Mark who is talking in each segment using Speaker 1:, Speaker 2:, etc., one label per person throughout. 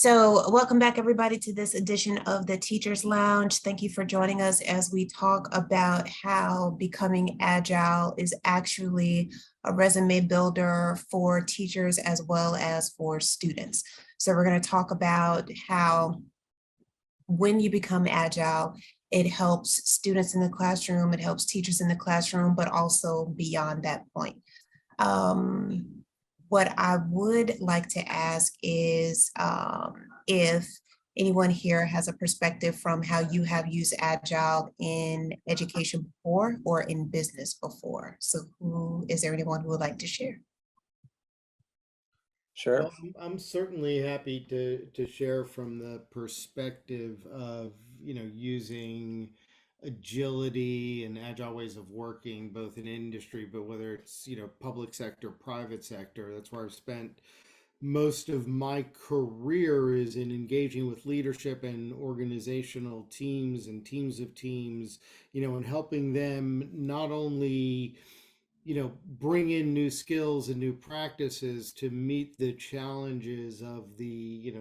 Speaker 1: So welcome back, everybody, to this edition of the Teachers Lounge. Thank you for joining us as we talk about how becoming agile is actually a resume builder for teachers as well as for students. So we're going to talk about how when you become agile, it helps students in the classroom, it helps teachers in the classroom, but also beyond that point. What I would like to ask is if anyone here has a perspective from how you have used Agile in education before or in business before. So is there anyone who would like to share?
Speaker 2: Sure.
Speaker 3: Well, I'm certainly happy to share from the perspective of, using agility and agile ways of working, both in industry, but whether it's, public sector, private sector. That's where I've spent most of my career is in engaging with leadership and organizational teams and teams of teams, and helping them not only bring in new skills and new practices to meet the challenges of the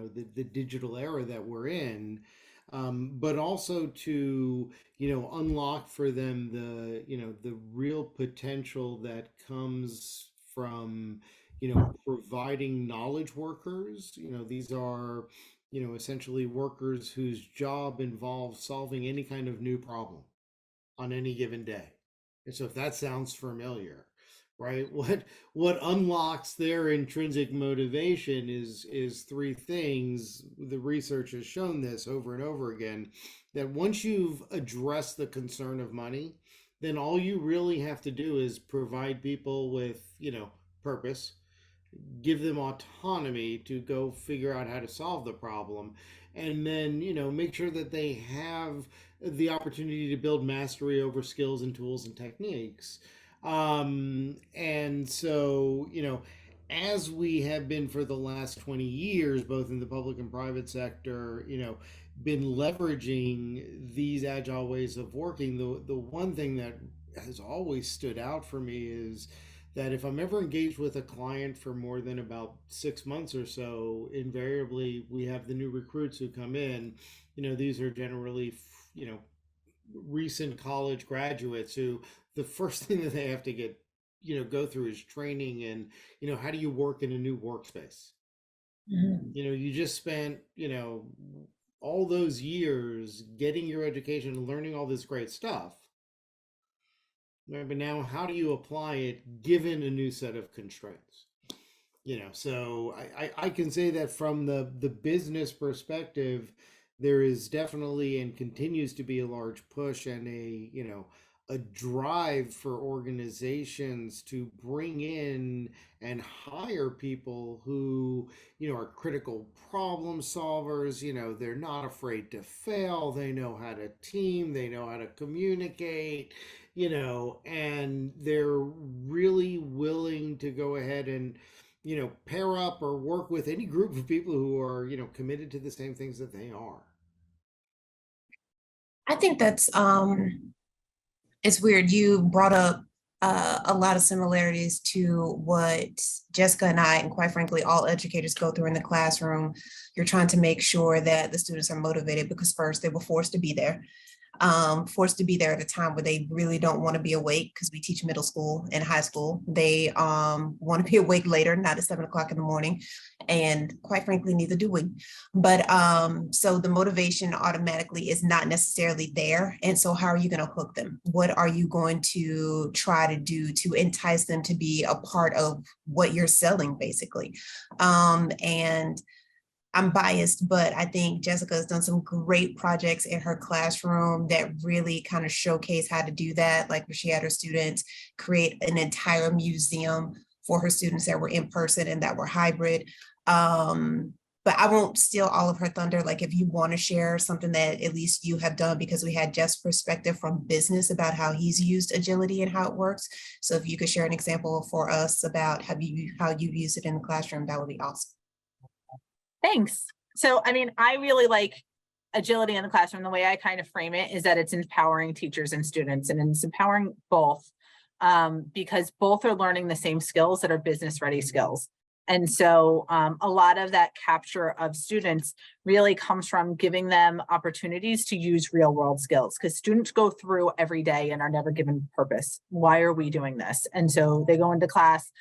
Speaker 3: digital era that we're in, but also to unlock for them the real potential that comes from providing knowledge workers. These are essentially workers whose job involves solving any kind of new problem on any given day. And so if that sounds familiar, right, what unlocks their intrinsic motivation is three things. The research has shown this over and over again, that once you've addressed the concern of money, then all you really have to do is provide people with, purpose, give them autonomy to go figure out how to solve the problem, and then make sure that they have the opportunity to build mastery over skills and tools and techniques. And so as we have been for the last 20 years, both in the public and private sector, been leveraging these agile ways of working, the one thing that has always stood out for me is that if I'm ever engaged with a client for more than about 6 months or so, invariably we have the new recruits who come in. These are generally, recent college graduates who the first thing that they have to get, go through is training and, how do you work in a new workspace? You just spent, all those years getting your education and learning all this great stuff. Right, but now how do you apply it given a new set of constraints? So I can say that from the business perspective, there is definitely and continues to be a large push and a drive for organizations to bring in and hire people who are critical problem solvers. They're not afraid to fail, they know how to team, they know how to communicate, and they're really willing to go ahead and pair up or work with any group of people who are committed to the same things that they are.
Speaker 1: I think that's it's weird. You brought up a lot of similarities to what Jessica and I, and quite frankly, all educators go through in the classroom. You're trying to make sure that the students are motivated because first they were forced to be there. Forced to be there at a time where they really don't want to be awake because we teach middle school and high school. They want to be awake later, not at 7 o'clock in the morning. And quite frankly, neither do we. But so the motivation automatically is not necessarily there. And so how are you going to hook them? What are you going to try to do to entice them to be a part of what you're selling, basically? And I'm biased, but I think Jessica has done some great projects in her classroom that really kind of showcase how to do that. Like where she had her students create an entire museum for her students that were in person and that were hybrid. But I won't steal all of her thunder. Like if you want to share something that at least you have done, because we had Jeff's perspective from business about how he's used agility and how it works. So if you could share an example for us about how you've used it in the classroom, that would be awesome.
Speaker 2: Thanks. So, I really like agility in the classroom. The way I kind of frame it is that it's empowering teachers and students, and it's empowering both because both are learning the same skills that are business ready skills. And so a lot of that capture of students really comes from giving them opportunities to use real world skills, because students go through every day and are never given purpose. Why are we doing this? And so they go into class,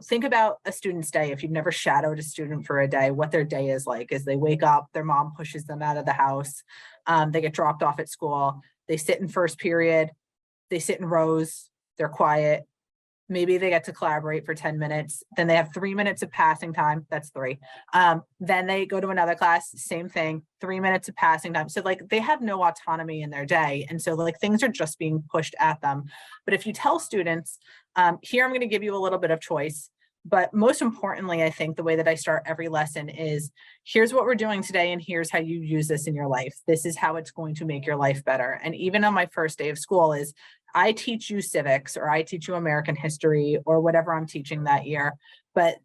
Speaker 2: think about a student's day. If you've never shadowed a student for a day, what their day is like is they wake up, their mom pushes them out of the house, they get dropped off at school, they sit in first period, they sit in rows, they're quiet. Maybe they get to collaborate for 10 minutes. Then they have 3 minutes of passing time. That's 3. Then they go to another class, same thing, 3 minutes of passing time. So like they have no autonomy in their day. And so like things are just being pushed at them. But if you tell students, here, I'm going to give you a little bit of choice. But most importantly, I think the way that I start every lesson is, here's what we're doing today, and here's how you use this in your life. This is how it's going to make your life better. And even on my first day of school is, I teach you civics, or I teach you American history, or whatever I'm teaching that year. But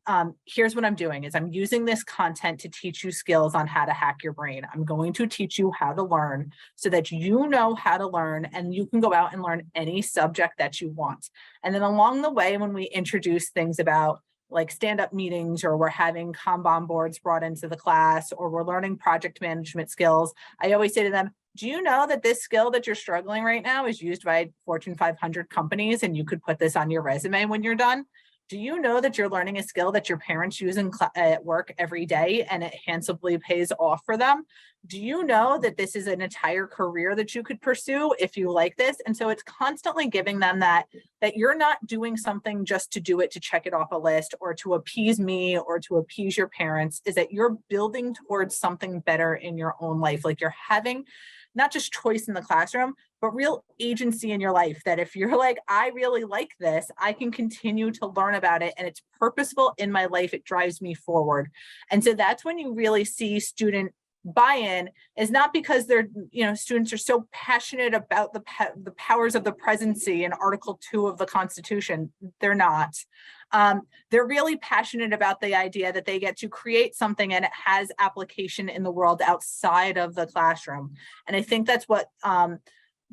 Speaker 2: here's what I'm doing is I'm using this content to teach you skills on how to hack your brain. I'm going to teach you how to learn so that you know how to learn, and you can go out and learn any subject that you want. And then along the way, when we introduce things about like stand-up meetings, or we're having Kanban boards brought into the class, or we're learning project management skills, I always say to them, do you know that this skill that you're struggling right now is used by Fortune 500 companies, and you could put this on your resume when you're done? Do you know that you're learning a skill that your parents use at work every day, and it handsomely pays off for them? Do you know that this is an entire career that you could pursue if you like this? And so it's constantly giving them that you're not doing something just to do it, to check it off a list, or to appease me, or to appease your parents, is that you're building towards something better in your own life. Like you're having not just choice in the classroom, but real agency in your life, that if you're like, I really like this, I can continue to learn about it, and it's purposeful in my life, it drives me forward. And so that's when you really see student buy-in, is not because they're, students are so passionate about the powers of the presidency in Article 2 of the Constitution. They're not. They're really passionate about the idea that they get to create something and it has application in the world outside of the classroom. And I think that's what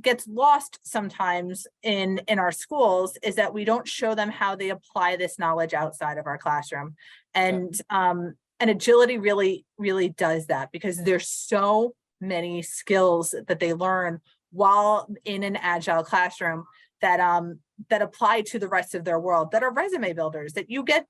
Speaker 2: gets lost sometimes in our schools, is that we don't show them how they apply this knowledge outside of our classroom. And agility really, really does that, because there's so many skills that they learn while in an agile classroom that apply to the rest of their world, that are resume builders, that you get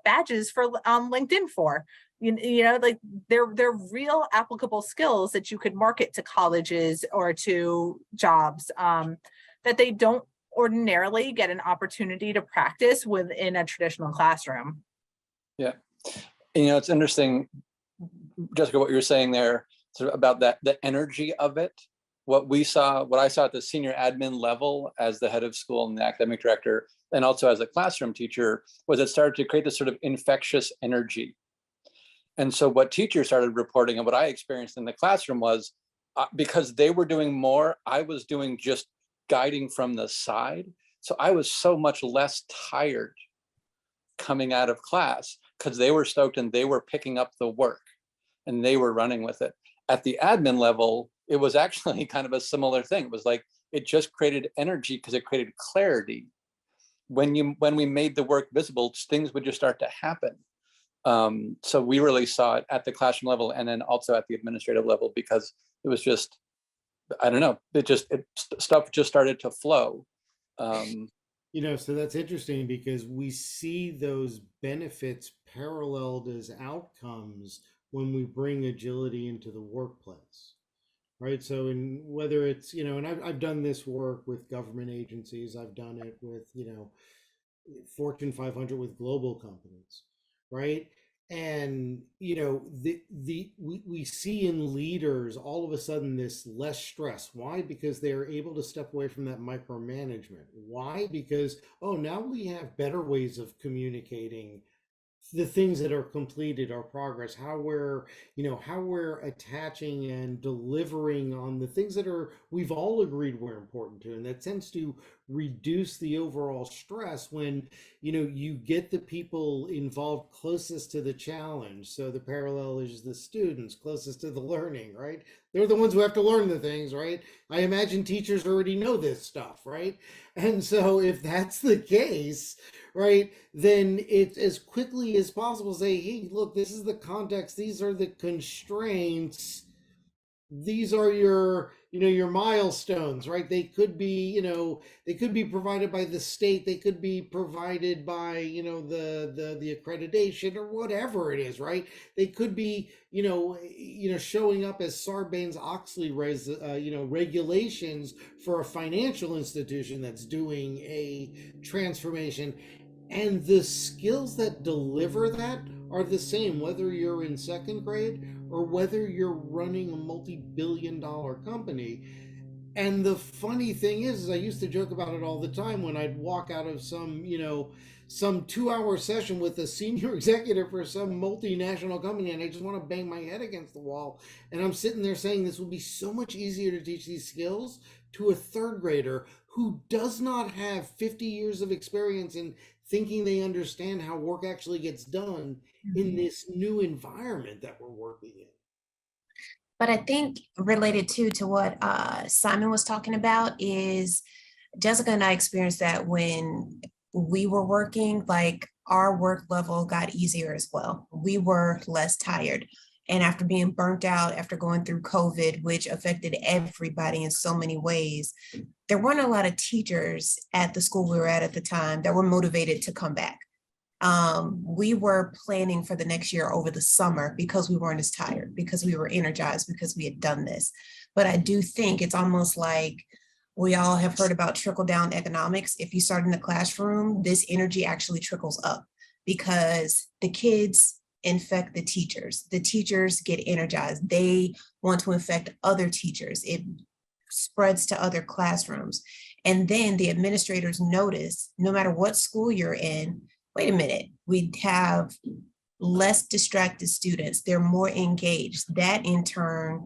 Speaker 2: badges for LinkedIn for. Like they're real applicable skills that you could market to colleges or to jobs that they don't ordinarily get an opportunity to practice within a traditional classroom.
Speaker 4: Yeah. It's interesting, Jessica, what you were saying there sort of about the energy of it. What I saw at the senior admin level as the head of school and the academic director, and also as a classroom teacher, was it started to create this sort of infectious energy. And so what teachers started reporting, and what I experienced in the classroom, was because they were doing more, I was doing just guiding from the side. So I was so much less tired coming out of class, because they were stoked and they were picking up the work and they were running with it. At the admin level, it was actually kind of a similar thing. It was like, it just created energy because it created clarity. When we made the work visible, things would just start to happen. So we really saw it at the classroom level, and then also at the administrative level, because it was just, I don't know, stuff just started to flow.
Speaker 3: So that's interesting, because we see those benefits paralleled as outcomes when we bring agility into the workplace, right? So whether it's, and I've done this work with government agencies, I've done it with, Fortune 500, with global companies, right? And we see in leaders all of a sudden this less stress. Why? Because they are able to step away from that micromanagement. Why? Because now we have better ways of communicating the things that are completed, our progress, how we're attaching and delivering on the things that we've all agreed were important to, and that tends to reduce the overall stress when, you get the people involved closest to the challenge. So the parallel is the students closest to the learning, right? They're the ones who have to learn the things, right? I imagine teachers already know this stuff, right? And so if that's the case, right, then it as quickly as possible say, hey, look, this is the context, these are the constraints, these are your milestones, right? They could be, they could be provided by the state, they could be provided by, the accreditation or whatever it is, right? They could be, showing up as Sarbanes-Oxley regulations for a financial institution that's doing a transformation. And the skills that deliver that are the same, whether you're in second grade or whether you're running a multi-billion-dollar company. And the funny thing is I used to joke about it all the time when I'd walk out of some 2-hour session with a senior executive for some multinational company, and I just want to bang my head against the wall. And I'm sitting there saying this would be so much easier to teach these skills to a third grader who does not have 50 years of experience in thinking they understand how work actually gets done in this new environment that we're working in.
Speaker 1: But I think related to what Simon was talking about is Jessica and I experienced that when we were working, like our work level got easier as well. We were less tired. And after being burnt out, after going through COVID, which affected everybody in so many ways, there weren't a lot of teachers at the school we were at the time that were motivated to come back. We were planning for the next year over the summer because we weren't as tired, because we were energized, because we had done this. But I do think it's almost like we all have heard about trickle down economics. If you start in the classroom, this energy actually trickles up because the kids infect the teachers get energized, they want to infect other teachers, it spreads to other classrooms. And then the administrators notice, no matter what school you're in, wait a minute, we have less distracted students, they're more engaged. That in turn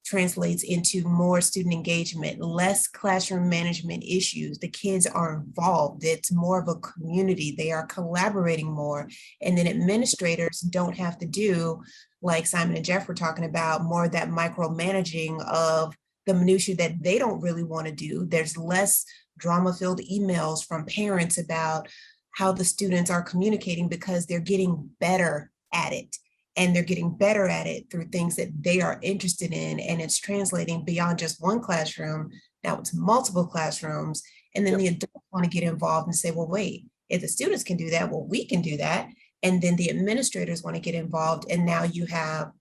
Speaker 1: translates into more student engagement, less classroom management issues. The kids are involved. It's more of a community. They are collaborating more. And then administrators don't have to do, like Simon and Jeff were talking about, more of that micromanaging of the minutiae that they don't really want to do. There's less drama-filled emails from parents about how the students are communicating because they're getting better at it. And they're getting better at it through things that they are interested in. And it's translating beyond just one classroom. Now it's multiple classrooms. And then the adults want to get involved and say, well, wait, if the students can do that, well, we can do that. And then the administrators want to get involved. And now you have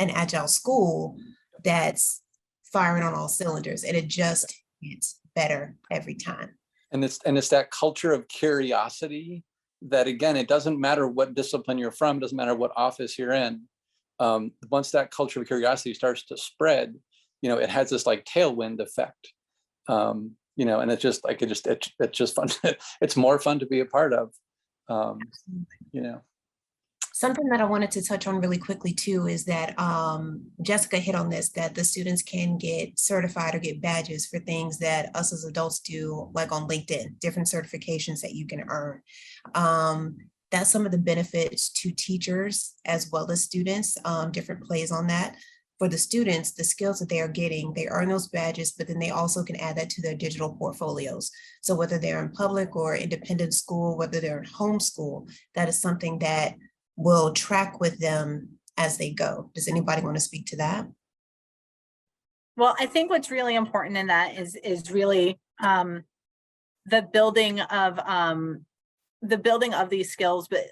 Speaker 1: an agile school that's firing on all cylinders. And it just gets better every time.
Speaker 4: And it's that culture of curiosity that, again, it doesn't matter what discipline you're from, doesn't matter what office you're in. Once that culture of curiosity starts to spread, it has this like tailwind effect. And it's just like, it's just fun. It's more fun to be a part of.
Speaker 1: Something that I wanted to touch on really quickly too is that Jessica hit on this, that the students can get certified or get badges for things that us as adults do, like on LinkedIn, different certifications that you can earn. That's some of the benefits to teachers as well as students, different plays on that. For the students, the skills that they are getting, they earn those badges, but then they also can add that to their digital portfolios. So whether they're in public or independent school, whether they're in homeschool, that is something that will track with them as they go. Does anybody want to speak to that?
Speaker 2: Well, I think what's really important in that is really the building of these skills. But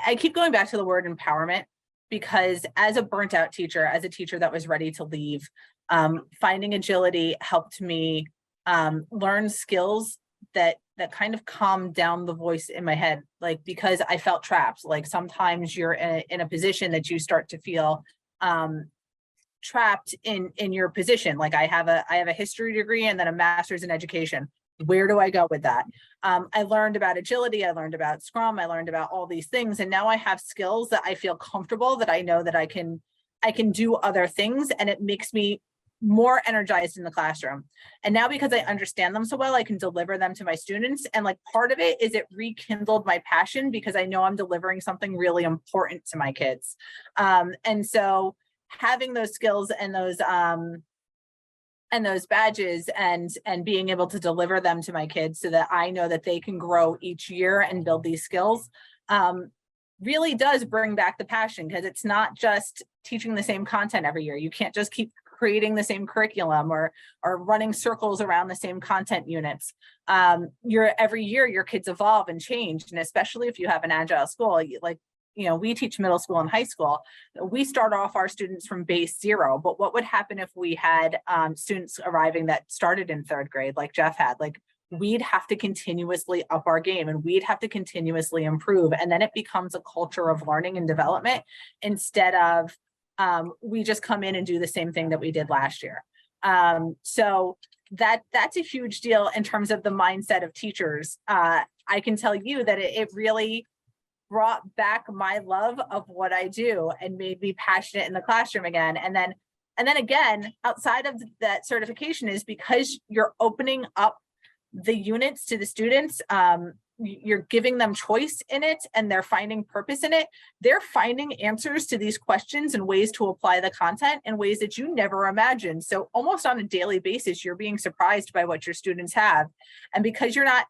Speaker 2: I keep going back to the word empowerment, because as a burnt out teacher, as a teacher that was ready to leave, finding agility helped me learn skills that kind of calmed down the voice in my head, like, because I felt trapped. Like sometimes you're in a position that you start to feel trapped in your position. Like I have a history degree and then a master's in education. Where do I go with that? I learned about agility. I learned about Scrum. I learned about all these things. And now I have skills that I feel comfortable, that I know that I can do other things. And it makes me more energized in the classroom. And now because I understand them so well, I can deliver them to my students. And like part of it is it rekindled my passion because I know I'm delivering something really important to my kids. And so having those skills and those badges and being able to deliver them to my kids so that I know that they can grow each year and build these skills really does bring back the passion, because it's not just teaching the same content every year. You can't just keep creating the same curriculum or running circles around the same content units. Every year your kids evolve and change. And especially if you have an agile school, like, we teach middle school and high school. We start off our students from base 0, but what would happen if we had students arriving that started in 3rd grade, like Jeff had? Like, we'd have to continuously up our game and we'd have to continuously improve. And then it becomes a culture of learning and development instead of we just come in and do the same thing that we did last year. So that's a huge deal in terms of the mindset of teachers. I can tell you that it really brought back my love of what I do and made me passionate in the classroom again. And then again, outside of that certification, is because you're opening up the units to the students, you're giving them choice in it and they're finding purpose in it. They're finding answers to these questions and ways to apply the content in ways that you never imagined. So almost on a daily basis, you're being surprised by what your students have. And because you're not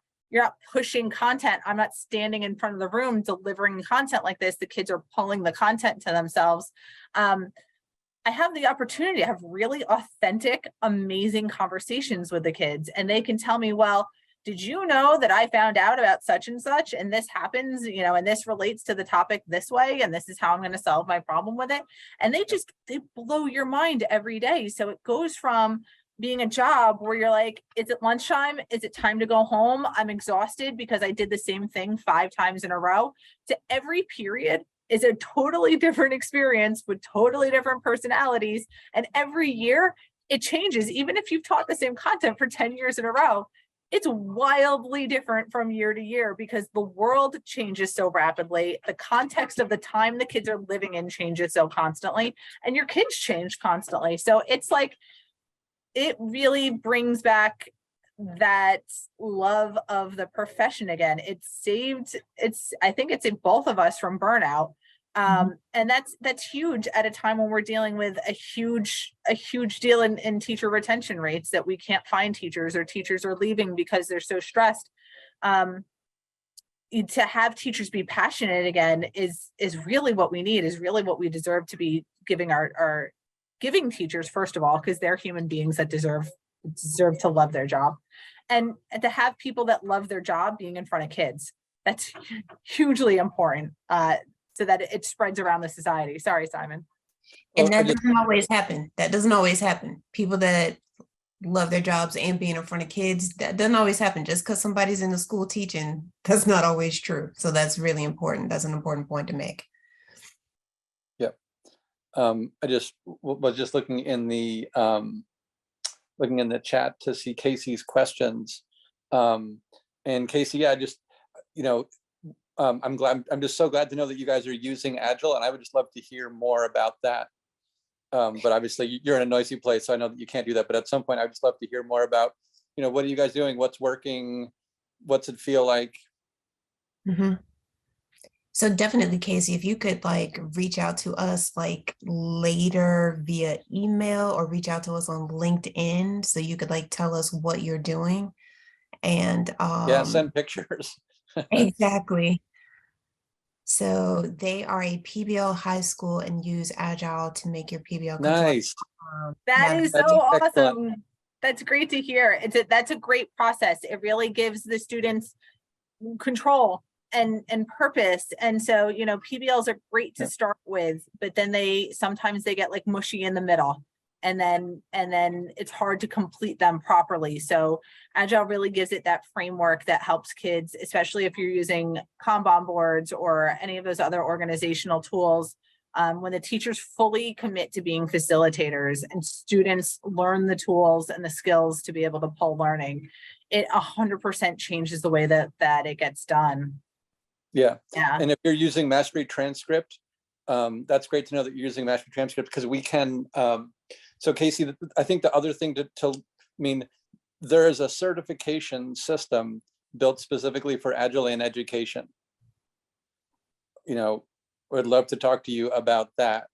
Speaker 2: pushing content, I'm not standing in front of the room delivering content like this, the kids are pulling the content to themselves. I have the opportunity to have really authentic, amazing conversations with the kids. And they can tell me, well, did you know that I found out about such and such, and this happens, and this relates to the topic this way, and this is how I'm going to solve my problem with it. And they blow your mind every day. So it goes from being a job where you're like, is it lunchtime? Is it time to go home? I'm exhausted because I did the same thing 5 times in a row, to every period is a totally different experience with totally different personalities. And every year it changes. Even if you've taught the same content for 10 years in a row, it's wildly different from year to year because the world changes so rapidly. The context of the time the kids are living in changes so constantly, and your kids change constantly. So it's like, it really brings back that love of the profession again. I think it saved both of us from burnout. And that's huge at a time when we're dealing with a huge deal in teacher retention rates, that we can't find teachers, or teachers are leaving because they're so stressed. To have teachers be passionate again is really what we need, is really what we deserve to be giving our giving teachers, first of all, because they're human beings that deserve to love their job, and to have people that love their job being in front of kids. That's hugely important, so that it spreads around the society. Sorry, Simon.
Speaker 1: And that doesn't always happen. That doesn't always happen. People that love their jobs and being in front of kids, that doesn't always happen. Just because somebody's in the school teaching, that's not always true. So that's really important. That's an important point to make.
Speaker 4: I just was just looking in the chat to see Casey's questions. And Casey, I'm just so glad to know that you guys are using Agile, and I would just love to hear more about that. But obviously you're in a noisy place, so I know that you can't do that. But at some point, I'd just love to hear more about, what are you guys doing? What's working? What's it feel like?
Speaker 1: Mm-hmm. So definitely, Casey, if you could reach out to us later via email, or reach out to us on LinkedIn, so you could tell us what you're doing. And
Speaker 4: send pictures.
Speaker 1: Exactly. So they are a PBL high school and use Agile to make your PBL.
Speaker 4: Nice.
Speaker 2: That is so awesome. That's great to hear. That's a great process. It really gives the students control and purpose. And so, PBLs are great to start with, but then sometimes they get mushy in the middle, and then it's hard to complete them properly. So Agile really gives it that framework that helps kids, especially if you're using Kanban boards or any of those other organizational tools. When the teachers fully commit to being facilitators and students learn the tools and the skills to be able to pull learning, it 100% changes the way that it gets done.
Speaker 4: Yeah. And if you're using Mastery Transcript, that's great to know that you're using Mastery Transcript, because we can, So Casey, I think the other thing I mean, there is a certification system built specifically for Agile in education. You know, I'd love to talk to you about that.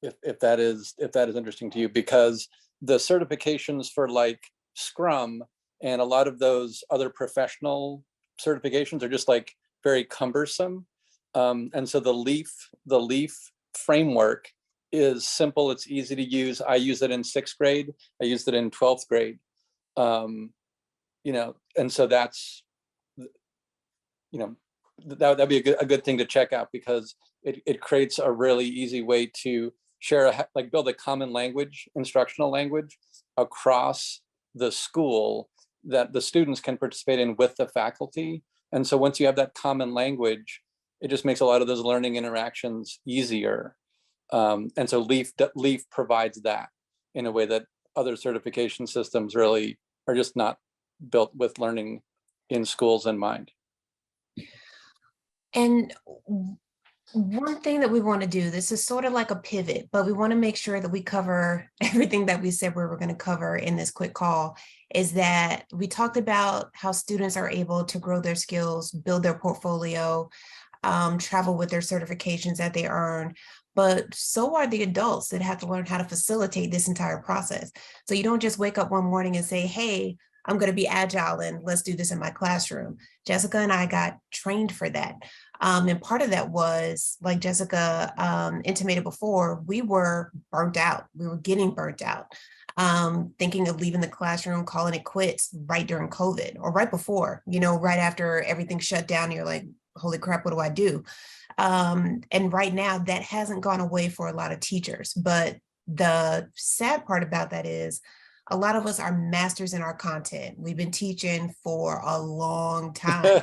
Speaker 4: If that is interesting to you, because the certifications for like Scrum and a lot of those other professional certifications are just like very cumbersome. And so the Leaf framework is simple, it's easy to use. I use it in 6th grade, I used it in 12th grade. You know, and so that's, you know, that'd be a good thing to check out, because it creates a really easy way to share, like build a common language, instructional language across the school that the students can participate in with the faculty. And so once you have that common language, it just makes a lot of those learning interactions easier. And so Leaf provides that in a way that other certification systems really are just not built with learning in schools in mind.
Speaker 1: And one thing that we want to do, this is sort of like a pivot, but we want to make sure that we cover everything that we said we were going to cover in this quick call, is that we talked about how students are able to grow their skills, build their portfolio, travel with their certifications that they earn, but so are the adults that have to learn how to facilitate this entire process. So you don't just wake up one morning and say, hey, I'm going to be Agile and let's do this in my classroom. Jessica and I got trained for that. And part of that was, like Jessica intimated before, we were burnt out. We were getting burnt out, thinking of leaving the classroom, calling it quits right during COVID or right before, you know, right after everything shut down. You're like, holy crap, what do I do? And right now that hasn't gone away for a lot of teachers. But the sad part about that is a lot of us are masters in our content. We've been teaching for a long time.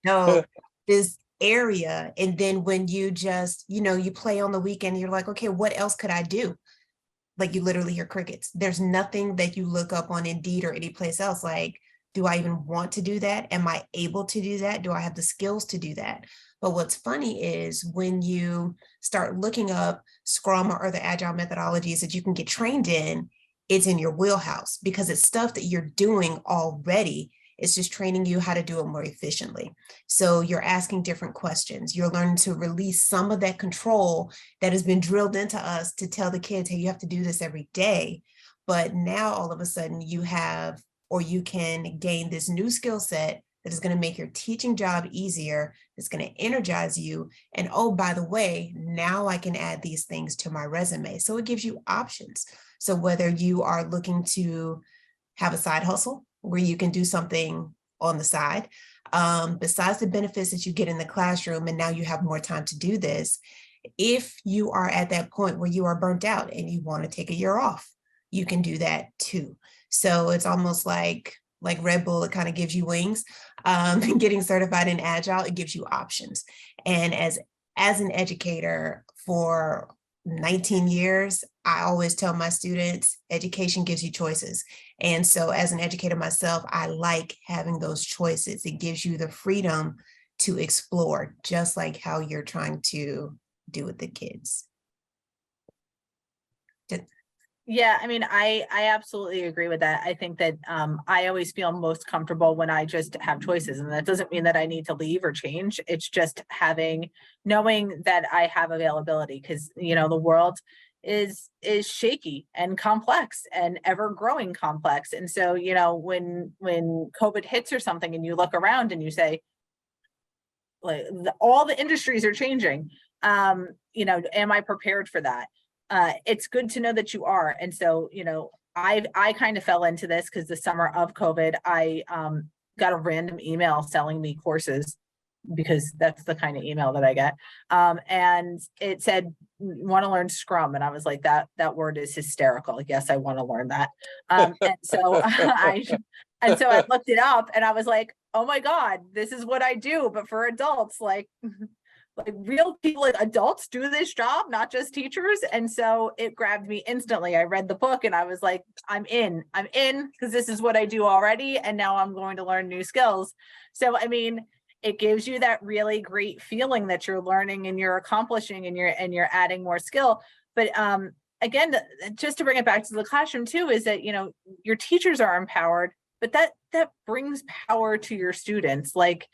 Speaker 1: So this area, and then when you just, you know, you play on the weekend, you're like, okay, what else could I do? Like you literally hear crickets. There's nothing that you look up on Indeed or any place else like, do I even want to do that? Am I able to do that? Do I have the skills to do that? But what's funny is when you start looking up Scrum or other Agile methodologies that you can get trained in, it's in your wheelhouse because it's stuff that you're doing already. It's just training you how to do it more efficiently. So you're asking different questions. You're learning to release some of that control that has been drilled into us to tell the kids, hey, you have to do this every day. But now all of a sudden you have, or you can gain this new skill set that is going to make your teaching job easier. It's going to energize you. And oh, by the way, now I can add these things to my resume. So it gives you options. So whether you are looking to have a side hustle where you can do something on the side, besides the benefits that you get in the classroom, and now you have more time to do this, if you are at that point where you are burnt out and you want to take a year off, you can do that too. So it's almost like Red Bull, it kind of gives you wings. Getting certified in Agile, it gives you options. And as an educator for 19 years, I always tell my students, education gives you choices. And so as an educator myself, I like having those choices. It gives you the freedom to explore, just like how you're trying to do with the kids.
Speaker 2: Yeah, I mean, I absolutely agree with that. I think that I always feel most comfortable when I just have choices, and that doesn't mean that I need to leave or change. It's just knowing that I have availability, because you know the world is shaky and complex and ever growing complex. And so, you know, when COVID hits or something, and you look around and you say, like, all the industries are changing. You know, am I prepared for that? It's good to know that you are. And so, you know, I kind of fell into this because the summer of COVID, I got a random email selling me courses, because that's the kind of email that I get. And it said, want to learn Scrum. And I was like, that word is hysterical. Yes, I want to learn that. And so I looked it up and I was like, oh my God, this is what I do, but for adults, like real people, like adults do this job, not just teachers. And so it grabbed me instantly. I read the book and I was like, I'm in because this is what I do already. And now I'm going to learn new skills. So, I mean, it gives you that really great feeling that you're learning and you're accomplishing and you're adding more skill. But again, just to bring it back to the classroom too, is that, your teachers are empowered, but that brings power to your students. Like,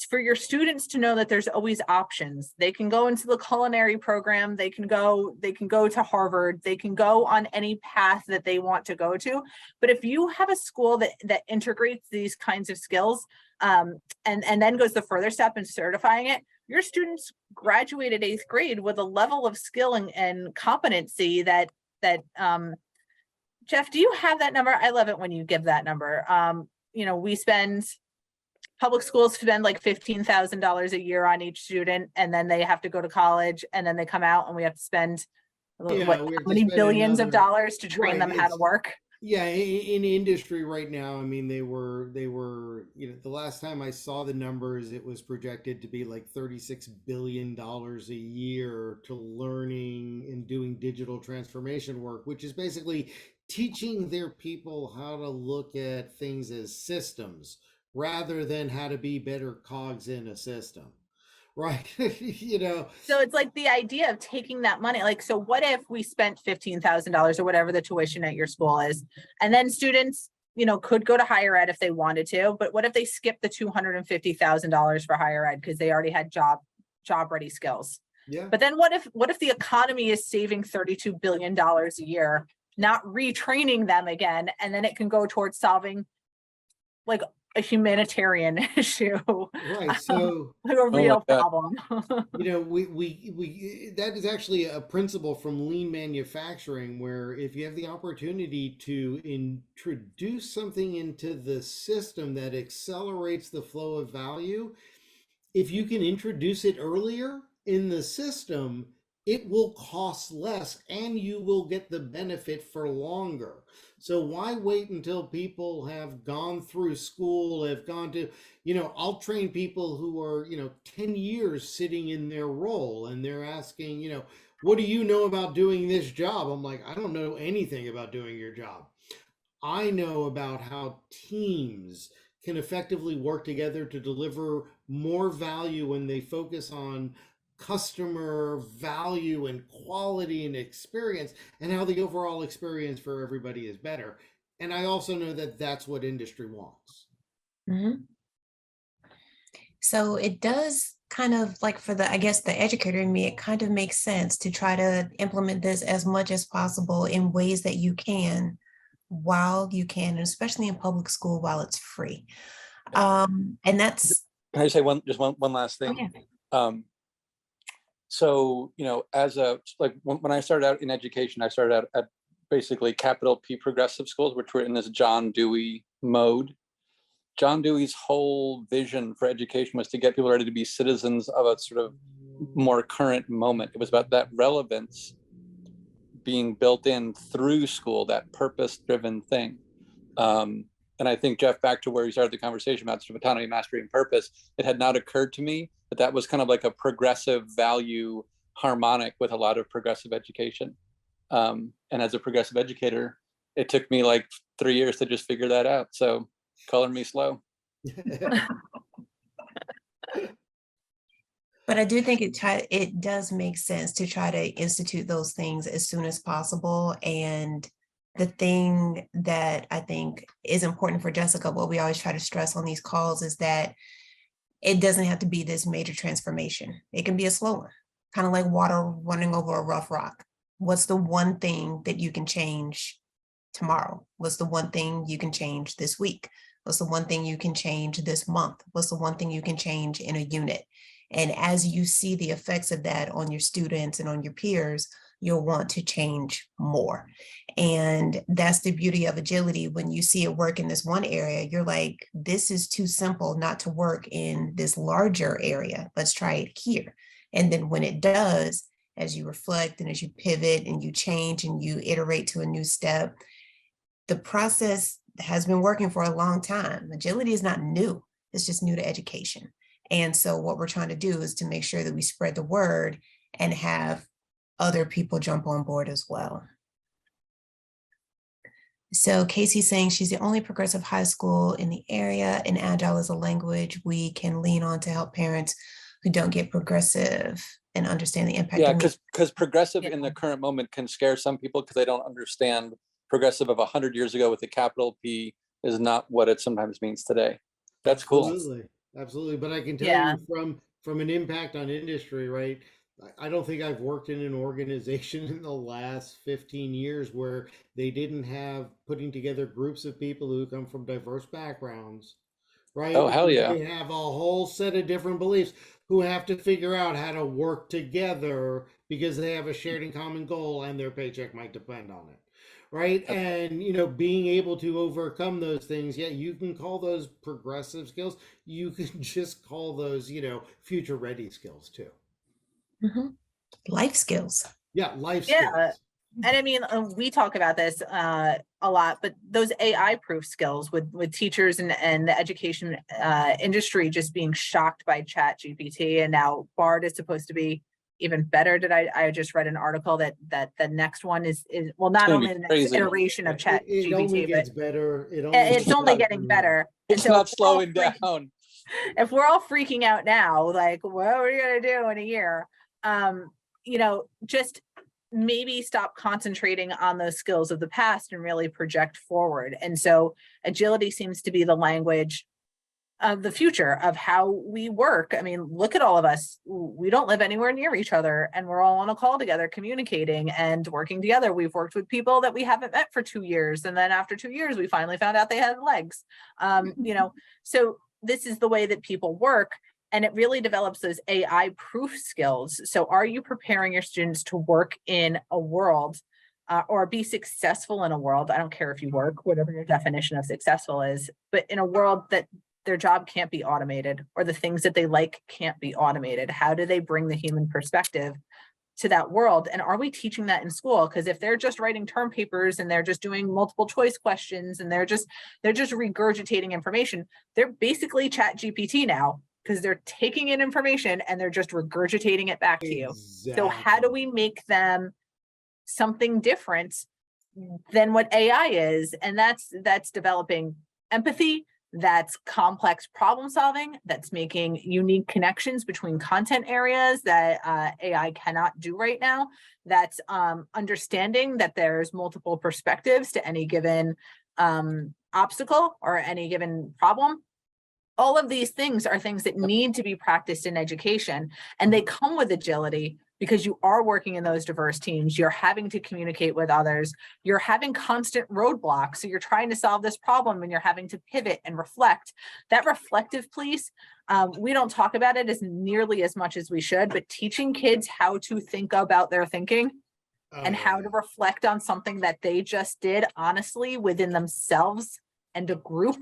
Speaker 2: for your students to know that there's always options. They can go into the culinary program, they can go to Harvard, they can go on any path that they want to go to. But if you have a school that integrates these kinds of skills, and then goes the further step in certifying it, your students graduated 8th grade with a level of skill and competency that Jeff, do you have that number? I love it when you give that number. Public schools spend like $15,000 a year on each student, and then they have to go to college, and then they come out and we have to spend how many billions of dollars to train them how to work?
Speaker 3: Yeah, in industry right now, I mean, they were, the last time I saw the numbers, it was projected to be like $36 billion a year to learning and doing digital transformation work, which is basically teaching their people how to look at things as systems rather than how to be better cogs in a system. Right.
Speaker 2: So it's like the idea of taking that money, like, so what if we spent $15,000 or whatever the tuition at your school is, and then students, could go to higher ed if they wanted to, but what if they skipped the $250,000 for higher ed because they already had job ready skills?
Speaker 3: Yeah.
Speaker 2: But then what if the economy is saving $32 billion a year, not retraining them again, and then it can go towards solving like a humanitarian issue,
Speaker 3: right? So
Speaker 2: a real problem.
Speaker 3: we that is actually a principle from lean manufacturing, where if you have the opportunity to introduce something into the system that accelerates the flow of value, if you can introduce it earlier in the system, it will cost less and you will get the benefit for longer. So why wait until people have gone through school, have gone to, I'll train people who are, 10 years sitting in their role, and they're asking, what do you know about doing this job? I'm like, I don't know anything about doing your job. I know about how teams can effectively work together to deliver more value when they focus on customer value and quality and experience, and how the overall experience for everybody is better. And I also know that that's what industry wants.
Speaker 1: Mm-hmm. So it does kind of, like, for the educator in me, it kind of makes sense to try to implement this as much as possible in ways that you can, while you can, and especially in public school while it's free. And that's.
Speaker 4: Can I say one last thing?
Speaker 1: Oh, yeah.
Speaker 4: So, when I started out in education, I started out at basically capital P progressive schools, which were in this John Dewey mode. John Dewey's whole vision for education was to get people ready to be citizens of a sort of more current moment. It was about that relevance being built in through school, that purpose-driven thing. And I think, Jeff, back to where you started the conversation about sort of autonomy, mastery, and purpose, it had not occurred to me that was kind of like a progressive value harmonic with a lot of progressive education. And as a progressive educator, it took me like 3 years to just figure that out. So color me slow.
Speaker 1: But I do think it does make sense to try to institute those things as soon as possible. And the thing that I think is important for Jessica, what we always try to stress on these calls, is that it doesn't have to be this major transformation. It can be a slow one, kind of like water running over a rough rock. What's the one thing that you can change tomorrow? What's the one thing you can change this week? What's the one thing you can change this month? What's the one thing you can change in a unit? And as you see the effects of that on your students and on your peers, you'll want to change more. And that's the beauty of agility. When you see it work in this one area, you're like, this is too simple not to work in this larger area. Let's try it here. And then when it does, as you reflect and as you pivot and you change and you iterate to a new step, the process has been working for a long time. Agility is not new. It's just new to education. And so what we're trying to do is to make sure that we spread the word and have other people jump on board as well. So Casey's saying she's the only progressive high school in the area, and Agile is a language we can lean on to help parents who don't get progressive and understand the impact.
Speaker 4: Yeah,
Speaker 1: of
Speaker 4: because progressive
Speaker 2: Yeah.
Speaker 4: in the current moment can scare some people because they don't understand progressive of 100 years ago with a capital P is not what it sometimes means today. That's cool.
Speaker 3: Absolutely. But I can tell
Speaker 2: Yeah.
Speaker 3: you from an impact on industry, right? I don't think I've worked in an organization in the last 15 years where they didn't have putting together groups of people who come from diverse backgrounds, right?
Speaker 4: Oh, hell yeah.
Speaker 3: They have a whole set of different beliefs who have to figure out how to work together because they have a shared and common goal and their paycheck might depend on it. Right.
Speaker 4: Yep.
Speaker 3: And, being able to overcome those things, yeah, you can call those progressive skills. You can just call those, future ready skills too.
Speaker 1: Mhm. Life skills.
Speaker 3: Yeah. Life
Speaker 2: Yeah.
Speaker 3: skills.
Speaker 2: And I mean, we talk about this a lot, but those AI proof skills with teachers and the education industry just being shocked by Chat GPT, and now BARD is supposed to be even better. I just read an article that the next one is well, not only the next
Speaker 4: crazy.
Speaker 2: iteration of Chat
Speaker 3: It only
Speaker 2: GPT,
Speaker 3: gets
Speaker 2: but
Speaker 3: better.
Speaker 2: it's only getting better.
Speaker 4: It's
Speaker 2: And so
Speaker 4: not slowing down.
Speaker 2: if we're all freaking out now, like, what are we gonna do in a year? Just maybe stop concentrating on those skills of the past and really project forward. And so agility seems to be the language of the future of how we work. I mean, look at all of us. We don't live anywhere near each other, and we're all on a call together, communicating and working together. We've worked with people that we haven't met for 2 years. And then after 2 years, we finally found out they had legs. So this is the way that people work. And it really develops those AI proof skills. So are you preparing your students to work in a world or be successful in a world? I don't care if you work, whatever your definition of successful is, but in a world that their job can't be automated or the things that they like can't be automated. How do they bring the human perspective to that world? And are we teaching that in school? Because if they're just writing term papers and they're just doing multiple choice questions and they're just regurgitating information, they're basically Chat GPT now, because they're taking in information and they're just regurgitating it back to you. So how do we make them something different than what AI is? And that's developing empathy, that's complex problem solving, that's making unique connections between content areas that AI cannot do right now. That's understanding that there's multiple perspectives to any given obstacle or any given problem. All of these things are things that need to be practiced in education, and they come with agility because you are working in those diverse teams. You're having to communicate with others. You're having constant roadblocks. So you're trying to solve this problem and you're having to pivot and reflect. That reflective piece, we don't talk about it as nearly as much as we should, but teaching kids how to think about their thinking and how to reflect on something that they just did honestly within themselves and a group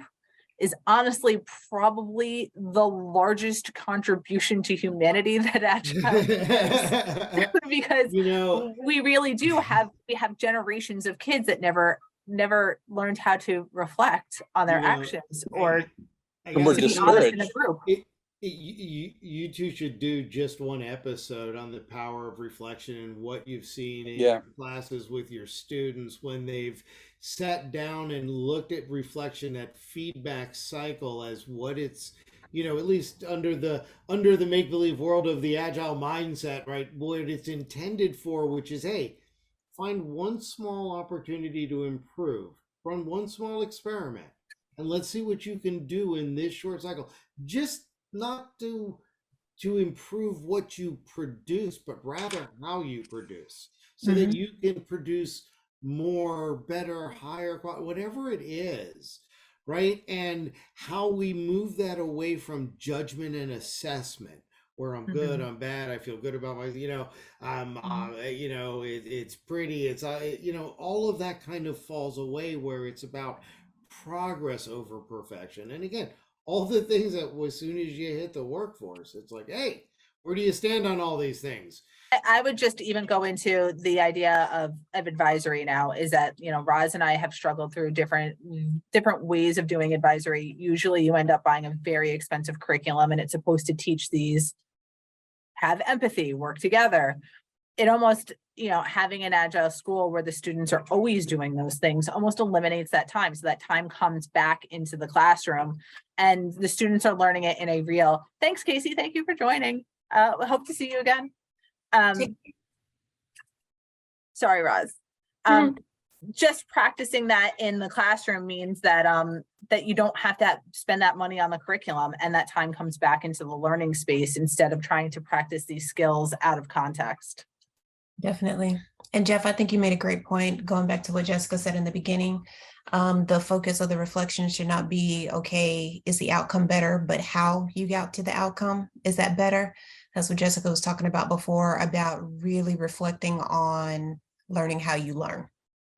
Speaker 2: is honestly probably the largest contribution to humanity that Agile has. Because we really do have generations of kids that never learned how to reflect on their actions or
Speaker 4: and we're
Speaker 2: to be honest in a group.
Speaker 3: You two should do just one episode on the power of reflection and what you've seen in your classes with your students when they've sat down and looked at reflection, that feedback cycle as what it's, at least under the make-believe world of the Agile mindset, right? What it's intended for, which is, hey, find one small opportunity to improve, run one small experiment, and let's see what you can do in this short cycle. Just not to improve what you produce, but rather how you produce, so that you can produce more, better, higher quality, whatever it is, right? And how we move that away from judgment and assessment, where I'm good, I'm bad, I feel good about my, it's pretty, it's, all of that kind of falls away, where it's about progress over perfection. And again, all the things that as soon as you hit the workforce, it's like, hey, where do you stand on all these things?
Speaker 2: I would just even go into the idea of advisory now, is that, Roz and I have struggled through different ways of doing advisory. Usually you end up buying a very expensive curriculum and it's supposed to teach these, have empathy, work together. It almost having an agile school where the students are always doing those things almost eliminates that time. So that time comes back into the classroom and the students are learning it in a real, thanks, Casey. Thank you for joining. Hope to see you again. Sorry, Roz. Just practicing that in the classroom means that that you don't have to spend that money on the curriculum, and that time comes back into the learning space instead of trying to practice these skills out of context.
Speaker 1: Definitely. And Jeff, I think you made a great point, going back to what Jessica said in the beginning. The focus of the reflection should not be, okay, is the outcome better, but how you got to the outcome, is that better? That's what Jessica was talking about before, about really reflecting on learning how you learn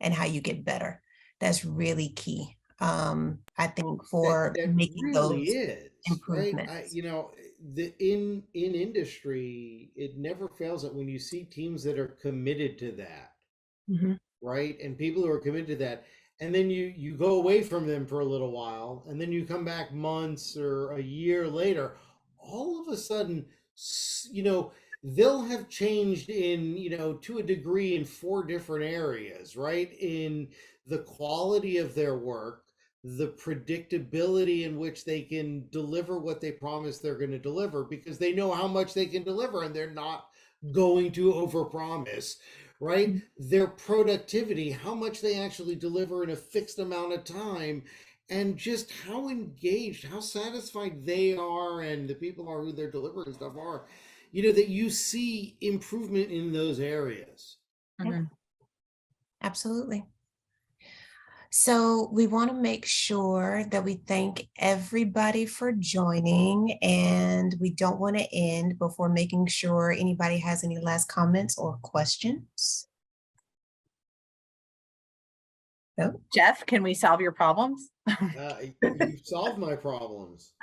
Speaker 1: and how you get better. That's really key. I think for
Speaker 3: that
Speaker 1: making
Speaker 3: really
Speaker 1: those
Speaker 3: is
Speaker 1: improvements.
Speaker 3: right. In industry, it never fails that when you see teams that are committed to that,
Speaker 1: Mm-hmm.
Speaker 3: right, and people who are committed to that, and then you go away from them for a little while, and then you come back months or a year later, all of a sudden, they'll have changed in, to a degree in 4 different areas, right? In the quality of their work, the predictability in which they can deliver what they promise they're going to deliver, because they know how much they can deliver and they're not going to overpromise, right? Their productivity, how much they actually deliver in a fixed amount of time, and just how engaged, how satisfied they are, and the people are who they're delivering stuff are, that you see improvement in those areas.
Speaker 2: Mm-hmm.
Speaker 1: Absolutely. So we want to make sure that we thank everybody for joining, and we don't want to end before making sure anybody has any last comments or questions. No?
Speaker 2: Jeff, can we solve your problems?
Speaker 3: You've solved my problems.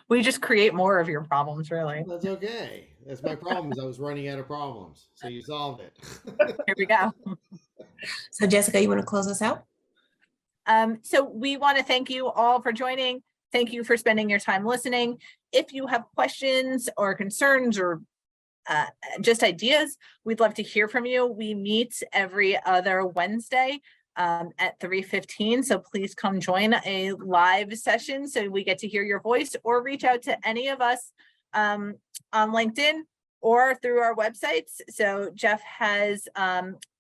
Speaker 2: We just create more of your problems, really.
Speaker 3: That's okay. That's my problem, is I was running out of problems. So you solved it.
Speaker 2: Here we go.
Speaker 1: So Jessica, you want to close us out?
Speaker 2: So we want to thank you all for joining. Thank you for spending your time listening. If you have questions or concerns or just ideas, we'd love to hear from you. We meet every other Wednesday at 3:15. So please come join a live session so we get to hear your voice, or reach out to any of us on LinkedIn or through our websites. So Jeff has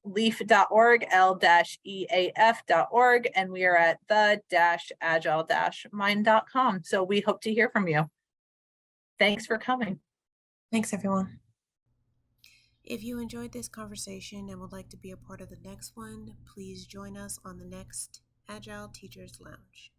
Speaker 2: leaf.org, l-eaf.org, and we are at the-agile-mind.com. So we hope to hear from you. Thanks for coming.
Speaker 1: Thanks, everyone. If you enjoyed this conversation and would like to be a part of the next one, please join us on the next Agile Teachers Lounge.